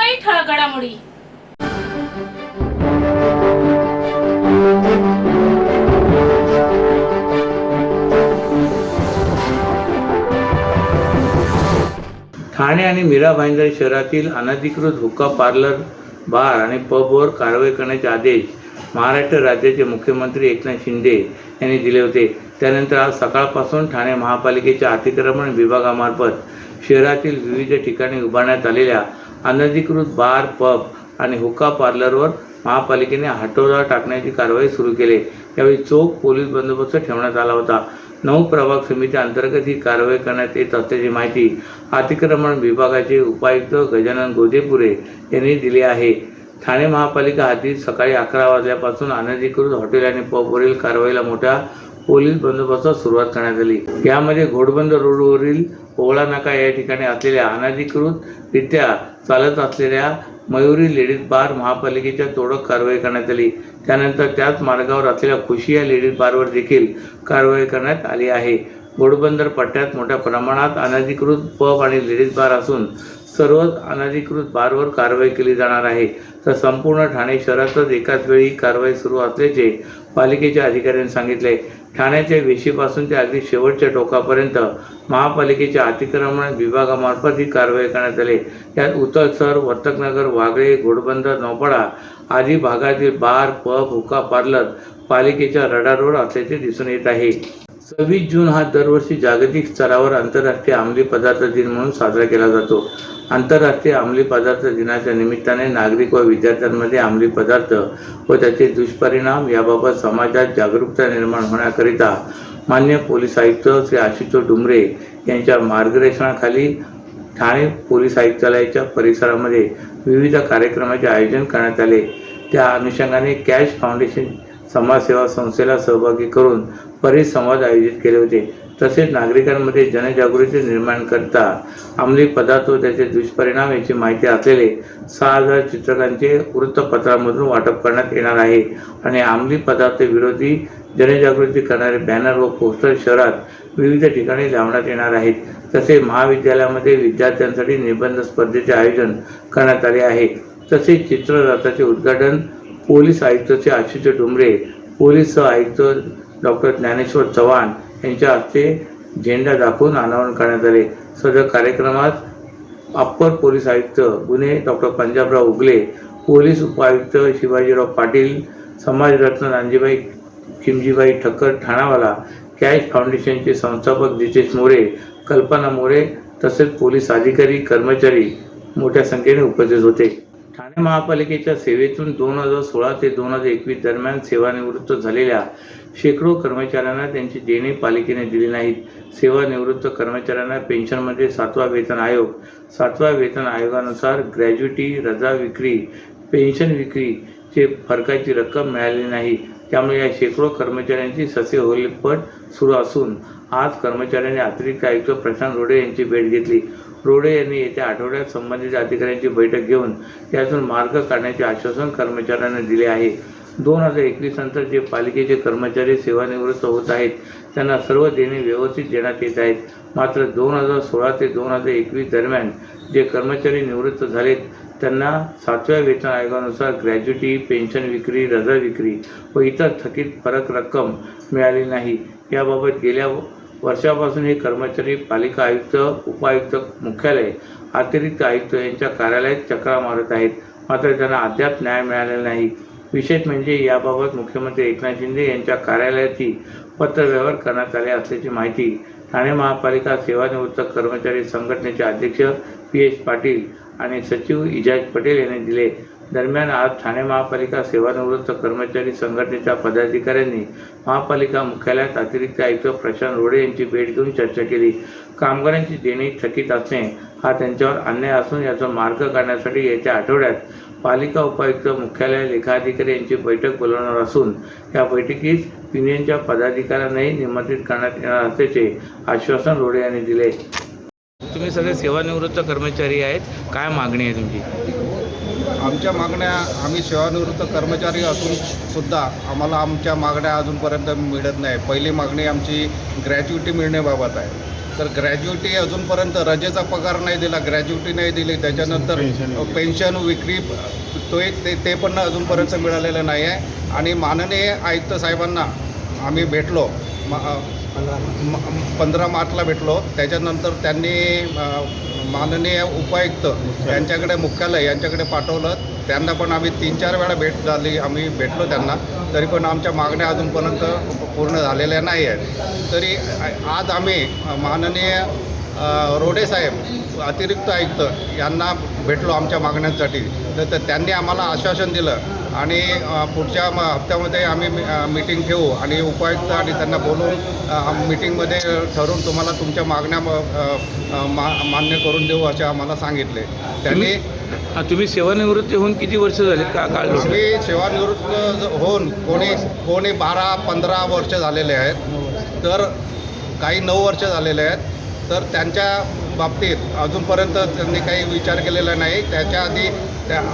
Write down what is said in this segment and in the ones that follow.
काही ठळक घडामोडी. ठाणे आणि मीरा भाईंदर शहरातील अनधिकृत हुक्का पार्लर, बार आणि पबवर कारवाई करण्याचे आदेश महाराष्ट्र राज्याचे मुख्यमंत्री एकनाथ शिंदे यांनी दिले होते. त्यानंतर आज सकाळपासून ठाणे महापालिकेच्या अतिक्रमण विभागामार्फत शहरातील विविध ठिकाणी उभारण्यात आलेल्या अनधिकृत बार, पब आणि हुक्का पार्लरवर महापालिकेने हातोडा टाकण्याची कारवाई सुरू केली. यावेळी चोख पोलीस बंदोबस्त ठेवण्यात आला होता. 9 प्रभाग समिती अंतर्गत ही कारवाई करण्यात येत असल्याची माहिती अतिक्रमण विभागाचे उपायुक्त गजानन गोदेपुरे यांनी दिली आहे. ठाणे महापालिका हद्दीत सकाळी 11 वाजल्यापासून अनधिकृत हॉटेल आणि पबवरील कारवाईला मोठ्या पोलीस बंदोबस्तात सुरुवात करण्यात आली. यामध्ये घोडबंदर रोडवरील ओवळा नाका या ठिकाणी असलेल्या अनधिकृतरित्या चालत असलेल्या मयुरी लेडीज बार महापालिकेच्या तोडक कारवाई करण्यात आली. त्यानंतर त्याच मार्गावर असलेल्या खुशी या लेडीज बारवर देखील कारवाई करण्यात आली आहे. घोडबंदर पट्ट्यात मोठ्या प्रमाणात अनधिकृत पब आणि लेडीज बार असून सर्वच अनधिकृत बारवर कारवाई केली जाणार आहे. तर संपूर्ण ठाणे शहरातच एकाच वेळी कारवाई सुरू असल्याचे पालिकेच्या अधिकाऱ्यांनी सांगितले. ठाण्याच्या वेशीपासून ते अगदी शेवटच्या टोकापर्यंत महापालिकेच्या अतिक्रमण विभागामार्फत ही कारवाई करण्यात आली. यात उतलसर, वर्तकनगर, वागळे, घोडबंदर, नौपाडा आदी भागातील बार, पब, हुक्का पार्लर पालिकेच्या रडारवर असल्याचे दिसून येत आहे. 26 जून हा दरवर्षी जागतिक स्तरावर आंतरराष्ट्रीय अंमली पदार्थ दिन म्हणून साजरा केला जातो. आंतरराष्ट्रीय अंमली पदार्थ दिनाच्या निमित्ताने नागरिक व विद्यार्थ्यांमध्ये अंमली पदार्थ व त्याचे दुष्परिणाम याबाबत समाजात जागरूकता निर्माण होण्याकरिता माननीय पोलीस आयुक्त श्री आशुतोष डुमरे यांच्या मार्गदर्शनाखाली ठाणे पोलीस आयुक्तालयाच्या परिसरामध्ये विविध कार्यक्रमाचे आयोजन करण्यात आले. त्या अनुषंगाने कॅश फाउंडेशन समाजसेवा संस्थेला सहभागी करून परिसंवाद आयोजित केले होते. तसेच नागरिकांमध्ये जनजागृती निर्माण करता अंमली पदार्थ व त्याचे दुष्परिणाम याची माहिती असलेले 6000 चित्रकांचे वृत्तपत्रामधून वाटप करण्यात येणार आहे. आणि अंमली पदार्थ विरोधी जनजागृती करणारे बॅनर व पोस्टर शहरात विविध ठिकाणी लावण्यात येणार आहेत. तसेच महाविद्यालयामध्ये विद्यार्थ्यांसाठी निबंध स्पर्धेचे आयोजन करण्यात आले आहे. तसेच चित्ररथाचे उद्घाटन पोलीस आयुक्त श्री आशुतोष डुमरे, पोलीस आयुक्त डॉक्टर ज्ञानेश्वर चव्हाण यांच्या हस्ते झेंडा दाखवून अनावरण करण्यात आले. सदर कार्यक्रमात अप्पर पोलीस आयुक्त गुन्हे डॉक्टर पंजाबराव उगले, पोलीस उपायुक्त शिवाजीराव पाटील, समाजरत्न नांजीबाई खिमजीबाई ठक्कर ठाणावाला, कॅश फाउंडेशनचे संस्थापक जितेश मोरे, कल्पना मोरे तसेच पोलीस अधिकारी, कर्मचारी मोठ्या संख्येने उपस्थित होते. ठाणे महापालिकेच्या सेवेतून 2016 ते 2021 दरम्यान सेवानिवृत्त झालेल्या शेकडो कर्मचाऱ्यांना त्यांची देणे पालिकेने दिली नाहीत. सेवानिवृत्त कर्मचाऱ्यांना पेन्शनमध्ये 7वा वेतन आयोग, 7व्या वेतन आयोगानुसार ग्रॅज्युटी, रजा विक्री, पेन्शन विक्रीचे फरकाची रक्कम मिळाली नाही. त्यामुळे या शेकडो कर्मचाऱ्यांची ससेहोलपट सुरू असून आज कर्मचाऱ्यांनी अतिरिक्त आयुक्त प्रशांत रोडे यांची भेट घेतली. रोडे यांनी येत्या आठवड्यात संबंधित अधिकाऱ्यांची बैठक घेऊन त्यातून मार्ग काढण्याचे आश्वासन कर्मचाऱ्यांना दिले आहे. 2021 नंतर जे पालिकेचे कर्मचारी सेवानिवृत्त होत आहेत त्यांना सर्व देणे व्यवस्थित देण्यात येत आहेत. मात्र 2016 ते 2021 दरम्यान जे कर्मचारी निवृत्त झालेत त्यांना 7व्या वेतन आयोगानुसार ग्रॅज्युटी, पेन्शन विक्री, रजा विक्री व इतर थकीत फरक रक्कम मिळाली नाही. याबाबत गेल्या वर्षापासून हे कर्मचारी पालिका आयुक्त, उपायुक्त मुख्यालय, अतिरिक्त आयुक्त यांच्या कार्यालयात चक्रा मारत आहेत. मात्र त्यांना अद्याप न्याय मिळालेला नाही. विशेष म्हणजे याबाबत मुख्यमंत्री एकनाथ शिंदे यांच्या कार्यालयाची पत्रव्यवहार करण्यात आले असल्याची माहिती ठाणे महापालिका सेवानिवृत्त कर्मचारी संघटनेचे अध्यक्ष पी.एच. पाटील आणि सचिव इजाज पटेल यांनी दिले. दरम्यान आज ठाणे महापालिका सेवानिवृत्त कर्मचारी संघटनेच्या पदाधिकाऱ्यांनी महापालिका मुख्यालयात अतिरिक्त आयुक्त प्रशांत रोडे यांची भेट घेऊन चर्चा केली. कामगारांची देणी थकीत असणे हा त्यांच्यावर अन्याय असून याचा मार्ग काढण्यासाठी येत्या आठवड्यात पालिका उपायुक्त, मुख्यालय, लेखाधिकारी यांची बैठक बोलवणार असून या बैठकीस युनियनच्या पदाधिकाऱ्यांनाही निमंत्रित करण्यात येणार असल्याचे आश्वासन रोडे यांनी दिले. तुम्ही सगळे सेवानिवृत्त कर्मचारी आहेत, काय मागणी आहे तुमची? आमच्या मागण्या, आम्ही सेवानिवृत्त कर्मचारी असून सुद्धा आम्हाला आमच्या मागण्या अजूनपर्यंत मिळत नाही. पहिली मागणी आमची ग्रॅच्युटी मिळण्याबाबत आहे. तर ग्रॅज्युटी अजूनपर्यंत रजेचा पगार नाही दिला, ग्रॅज्युटी नाही दिली, त्याच्यानंतर पेन्शन विक्री ते पण अजूनपर्यंत मिळालेलं नाही आहे. आणि माननीय आयुक्त साहेबांना आम्ही भेटलो 15 मार्चला भेटलो. त्याच्यानंतर त्यांनी माननीय उपायुक्त यांच्याकडे मुख्यालय यांच्याकडे पाठवलं. त्यांना पण आम्ही 3-4 वेळा भेट झाली, आम्ही भेटलो त्यांना, तरी पण आमच्या मागण्या अजूनपर्यंत पूर्ण झालेल्या नाही आहेत. तरी आज आम्ही माननीय रोडे साहेब अतिरिक्त आयुक्त यांना भेटलो आमच्या मागण्यांसाठी. तर त्यांनी आम्हाला आश्वासन दिलं आणि पुढच्या हप्त्यामध्ये आम्ही मीटिंग ठेवू आणि उपायुक्त आणि त्यांना बोलवून मीटिंगमध्ये ठरवून तुम्हाला तुमच्या मागण्या मान्य करून देऊ असे आम्हाला सांगितले. त्यांनी तुम्ही सेवानिवृत्ती होऊन किती वर्ष झाले का काळ? आम्ही सेवानिवृत्त होऊन कोणी 12-15 वर्ष झालेले आहेत, तर काही 9 वर्ष झालेले आहेत. तर त्यांच्या बाबतीत अजूनपर्यंत त्यांनी काही विचार केलेला नाही. त्याच्या आधी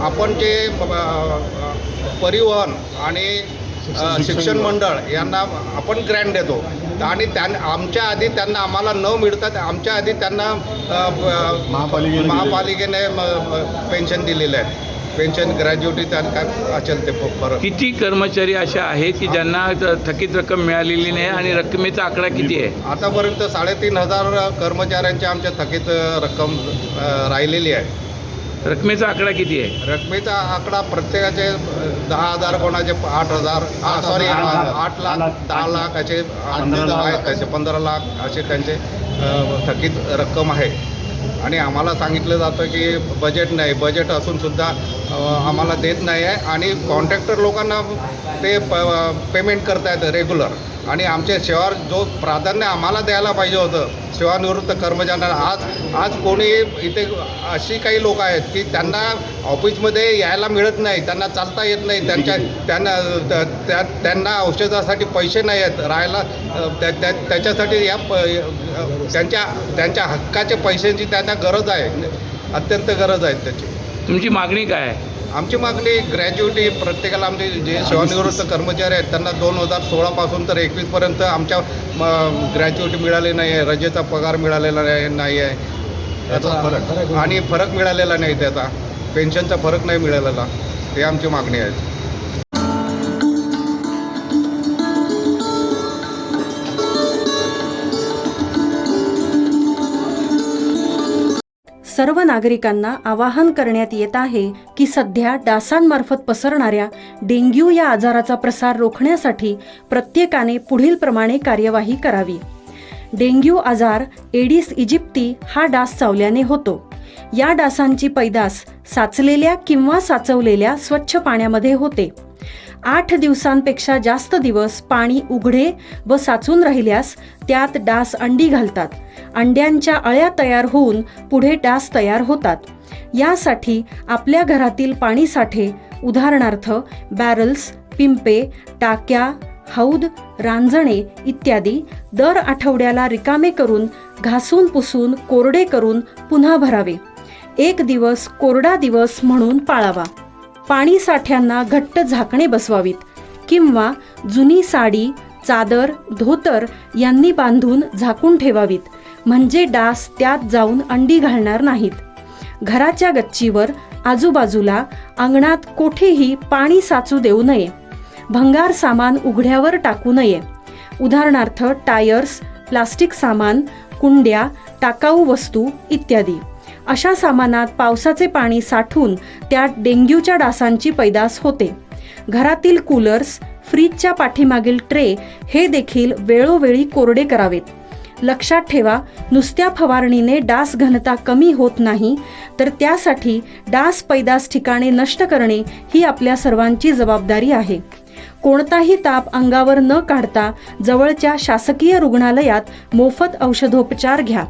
आपण जे परिवहन आणि शिक्षण मंडळ यांना आपण ग्रँट देतो आणि आमच्या आधी त्यांना आम्हाला न मिळतात, आमच्या आधी त्यांना महापालिकेने पेन्शन दिलेलं आहे. पेन्शन ग्रॅज्युटी त्यांना काय असेल ते परत. किती कर्मचारी अशा आहेत की ज्यांना थकीत रक्कम मिळालेली नाही आणि रकमेचा आकडा किती आहे? आतापर्यंत 3,500 कर्मचाऱ्यांची आमच्या थकीत रक्कम राहिलेली आहे. रकमेचा आकडा किती आहे? रकमेचा आकडा प्रत्येकाचे 10,000, कोणाचे 8,000, 8 लाख, 10 लाख असे आहेत, त्याचे 15 लाख असे त्यांचे थकीत रक्कम आहे. आणि आम्हाला सांगितलं जातं की बजेट नाही, बजेट असूनसुद्धा आम्हाला देत नाही आहे. आणि कॉन्ट्रॅक्टर लोकांना ते पेमेंट करतायत रेग्युलर. आणि आमच्या सेवा जो प्राधान्य आम्हाला द्यायला पाहिजे होतं सेवानिवृत्त कर्मचाऱ्यांना, आज कोणी इथे अशी काही लोक आहेत की त्यांना ऑफिसमध्ये यायला मिळत नाही, त्यांना चालता येत नाही, त्यांना औषधासाठी पैसे नाही आहेत, राहायला त्याच्यासाठी त्यांच्या हक्काचे पैशांची त्यांना गरज आहे, अत्यंत गरज आहे त्याची. तुमची मागणी काय आहे? आमची मागणी ग्रॅज्युटी प्रत्येकाला, आमचे जे सेवानिवृत्त कर्मचारी आहेत त्यांना 2016 पासून तर 21 पर्यंत आमच्या ग्रॅज्युटी मिळाली नाही आहे, रजेचा पगार मिळालेला नाही आहे, त्याचा आणि फरक मिळालेला नाही, त्याचा पेन्शनचा फरक नाही मिळालेला. हे आमची मागणी आहे. सर्व नागरिकांना आवाहन करण्यात येत आहे की सध्या डासांमार्फत पसरणाऱ्या डेंग्यू या आजाराचा प्रसार रोखण्यासाठी प्रत्येकाने पुढील प्रमाणे कार्यवाही करावी. डेंग्यू आजार एडिस इजिप्ती हा डास चावल्याने होतो. या डासांची पैदास साचलेल्या किंवा साचवलेल्या स्वच्छ पाण्यामध्ये होते. 8 दिवसांपेक्षा जास्त दिवस पाणी उघडे व साचून राहिल्यास त्यात डास अंडी घालतात. अंड्यांच्या अळ्या तयार होऊन पुढे डास तयार होतात. यासाठी आपल्या घरातील पाणीसाठे, उदाहरणार्थ बॅरल्स, पिंपे, टाक्या, हौद, रांजणे इत्यादी दर आठवड्याला रिकामे करून घासून पुसून कोरडे करून पुन्हा भरावे. 1 दिवस कोरडा दिवस म्हणून पाळावा. पाणी साठ्यांना घट्ट झाकणे बसवावीत किंवा जुनी साडी, चादर, धोतर यांनी बांधून झाकून ठेवावीत, म्हणजे डास त्यात जाऊन अंडी घालणार नाहीत. घराच्या गच्चीवर, आजूबाजूला, अंगणात कोठेही पाणी साचू देऊ नये. भंगार सामान उघड्यावर टाकू नये. उदाहरणार्थ टायर्स, प्लास्टिक सामान, कुंड्या, टाकाऊ वस्तू इत्यादी. अशा सामानात पावसाचे पाणी साठून त्यात डेंग्यूच्या डासांची पैदास होते. घरातील कूलर्स, फ्रीजच्या पाठीमागील ट्रे हे देखील वेळोवेळी कोरडे करावेत. लक्षात ठेवा, नुसत्या फवारणीने डास घनता कमी होत नाही, तर त्यासाठी डास पैदास ठिकाणे नष्ट करणे ही आपल्या सर्वांची जबाबदारी आहे. कोणताही ताप अंगावर न काढता जवळच्या शासकीय रुग्णालयात मोफत औषधोपचार घ्या.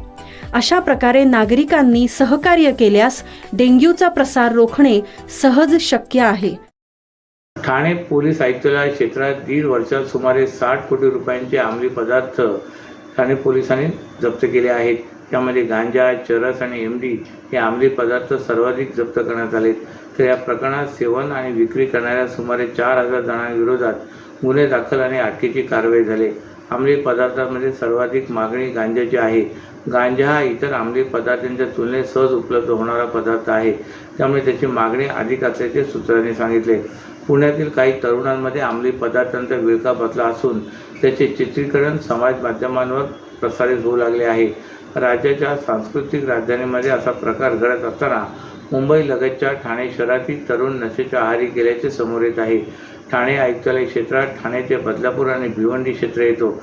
अशा प्रकारे नागरिकांनी सहकार्य केल्यास डेंग्यूचा प्रसार रोखणे सहज शक्य आहे. ठाणे पोलीस आयुक्तालय क्षेत्रात 1.5 वर्षात सुमारे 60 कोटी रुपयांचे अंमली पदार्थ ठाणे पोलिसांनी जप्त केले आहेत. त्यामध्ये गांजा, चरस आणि एमडी हे अंमली पदार्थ सर्वाधिक जप्त करण्यात आले. तर या प्रकरणात सेवन आणि विक्री करणाऱ्या सुमारे 4,000 जणांविरोधात गुन्हे दाखल आणि अटकेची कारवाई झाली. अंमली पदार्थांमध्ये सर्वाधिक मागणी गांजाची आहे. गांजा हा इतर अंमली पदार्थांच्या तुलनेत सहज उपलब्ध होणारा पदार्थ आहे, त्यामुळे त्याची मागणी अधिक असल्याचे सूत्रांनी सांगितले. पुण्यातील काही तरुणांमध्ये अंमली पदार्थांचा विळखा बसला असून त्याचे चित्रीकरण समाज माध्यमांवर प्रसारित होऊ लागले आहे. राज्याच्या सांस्कृतिक राजधानीमध्ये असा प्रकार घडत असताना मुंबई लगतच्या ठाणे शहरातील तरुण नशेच्या आहारी गेल्याचे समोर येत आहे. ठाणे आयुक्तालय क्षेत्रात ठाण्याचे बदलापूर आणि भिवंडी क्षेत्र येतो.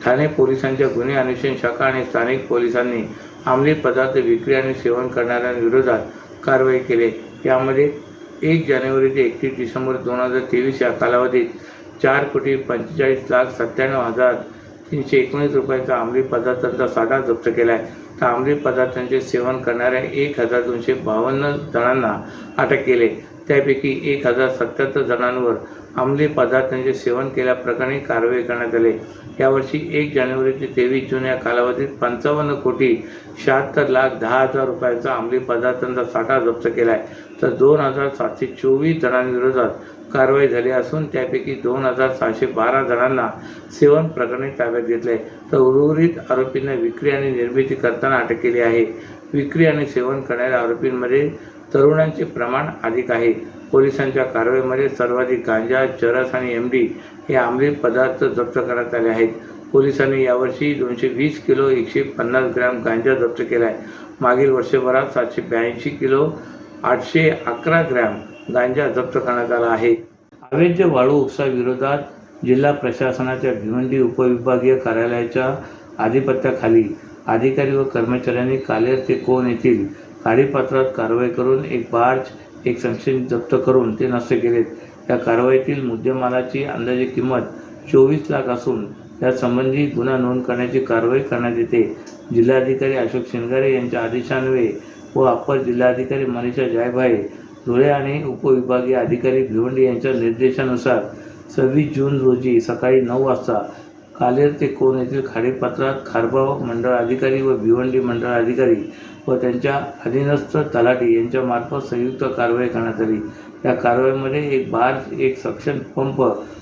ठाणे पोलिसांच्या गुन्हे अन्वेषण शाखा आणि स्थानिक पोलिसांनी अंमली पदार्थ विक्री आणि सेवन करणाऱ्यांविरोधात कारवाई केली. यामध्ये 1 जानेवारी ते 31 डिसेंबर 2023 या कालावधीत 4,45,97,319 रुपयांचा अंमली पदार्थांचा साठा जप्त केला आहे. तर अंमली पदार्थांचे सेवन करणाऱ्या 1,252 जणांना अटक केली. त्यापैकी 1,077 जणांवर अंमली पदार्थांचे सेवन केल्याप्रकरणी कारवाई करण्यात आली. यावर्षी 1 जानेवारी ते 23 जून या कालावधीत 55,76,10,000 रुपयांचा अंमली पदार्थांचा साठा जप्त केला आहे. तर 2,724 जणांविरोधात कारवाई झाली असून त्यापैकी 2,612 जणांना सेवन प्रकरणी ताब्यात घेतले. तर उर्वरित आरोपींना विक्री आणि निर्मिती करताना अटक केली आहे. विक्री आणि सेवन करणाऱ्या आरोपींमध्ये तरुणांचे प्रमाण अधिक आहे. पोलिसांच्या कारवाईमध्ये सर्वाधिक गांजा, चरस आणि MD हे अंमली पदार्थ जप्त करण्यात आले आहेत. पोलिसांनी यावर्षी 220 किलो 150 ग्रॅम गांजा जप्त केला आहे. मागील वर्षभरात 782 किलो 811 ग्रॅम गांजा जप्त करण्यात आला आहे. अवैध वाळू उपसाविरोधात जिल्हा प्रशासनाच्या भिवंडी उपविभागीय कार्यालयाच्या आधिपत्याखाली अधिकारी व कर्मचाऱ्यांनी कालेर ते कोण येथील खाडीपात्रात कारवाई करून एक बार्ज, एक संशयित जप्त करून ते नष्ट केलेत. या कारवाईतील मुद्देमालाची अंदाजे किंमत 24 लाख असून यासंबंधी गुन्हा नोंद करण्याची कारवाई करण्यात येते. जिल्हाधिकारी अशोक शिंगारे यांच्या आदेशान्वये व अप्पर जिल्हाधिकारी मनीषा जायभाये धुळे आणि उपविभागीय अधिकारी भिवंडी यांच्या निर्देशानुसार 26 जून रोजी सकाळी 9 वाजता कालेर ते कोण येथील खाडीपात्रात खारबाव मंडळ अधिकारी व भिवंडी मंडळ अधिकारी व त्यांच्या अधीनस्थ तलाठी यांच्यामार्फत संयुक्त कारवाई करण्यात आली. या कारवाईमध्ये एक बार्ज, एक सक्शन पंप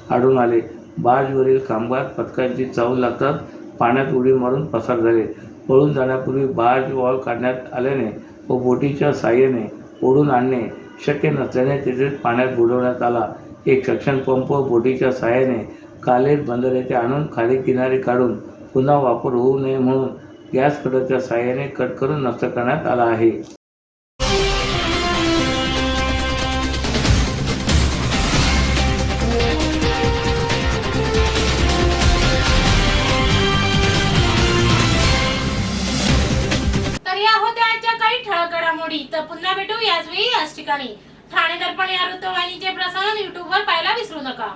आढळून आले. बार्जवरील कामगार पथकांची चाहूल लागतात पाण्यात उडी मारून पसार झाले. पळून जाण्यापूर्वी बार्ज वॉल काढण्यात आल्याने व बोटीच्या साहाय्याने ओढून आणणे शक्य नसल्याने तेथे पाण्यात बुडवण्यात आला. एक सक्शन पंप बोटीच्या साहाय्याने कालेर बंदर येथे आणून खाली किनारे काढून पुन्हा वापर होऊ नये म्हणून गॅस कटरच्या साहाय्याने कट करून नष्ट करण्यात आला आहे. तर या होत्या आजच्या काही ठळक घडामोडी. तर पुन्हा भेटू याच वेळी याच ठिकाणी. ठाणे दर्पण या वृत्तवाहिनीचे प्रसारण YouTube वर पाहायला विसरू नका.